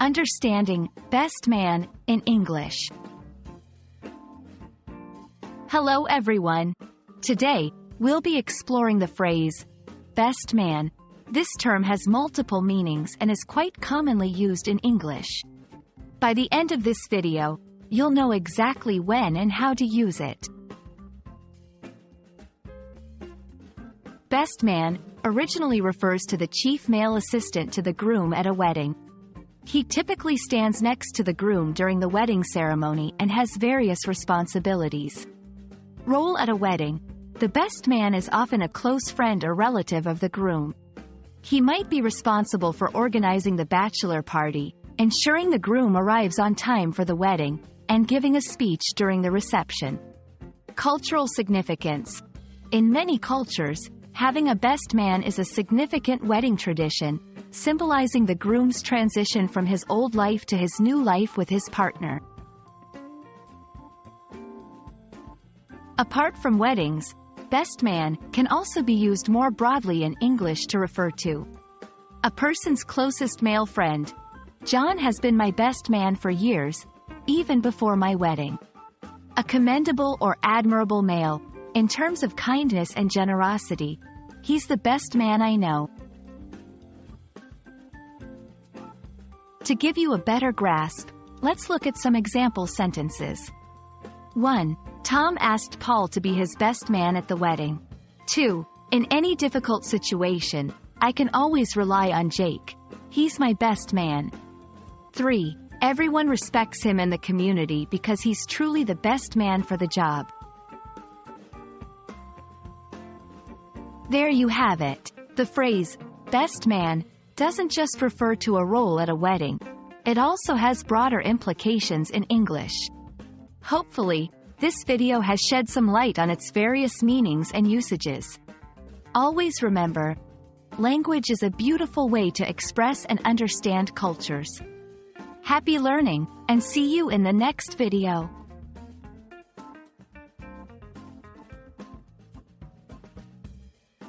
Understanding best man in English. Hello everyone. Today, we'll be exploring the phrase, best man. This term has multiple meanings and is quite commonly used in English. By the end of this video, you'll know exactly when and how to use it. Best man originally refers to the chief male assistant to the groom at a wedding. He typically stands next to the groom during the wedding ceremony and has various responsibilities. Role at a wedding. The best man is often a close friend or relative of the groom. He might be responsible for organizing the bachelor party, ensuring the groom arrives on time for the wedding, and giving a speech during the reception. Cultural significance. In many cultures, having a best man is a significant wedding tradition, symbolizing the groom's transition from his old life to his new life with his partner. Apart from weddings, best man can also be used more broadly in English to refer to a person's closest male friend. John has been my best man for years, even before my wedding. A commendable or admirable male, in terms of kindness and generosity. He's the best man I know. To give you a better grasp, let's look at some example sentences. 1. Tom asked Paul to be his best man at the wedding. 2. In any difficult situation, I can always rely on Jake. He's my best man. 3. Everyone respects him in the community because he's truly the best man for the job. There you have it. The phrase, best man, doesn't just refer to a role at a wedding. It also has broader implications in English. Hopefully, this video has shed some light on its various meanings and usages. Always remember, language is a beautiful way to express and understand cultures. Happy learning, and see you in the next video.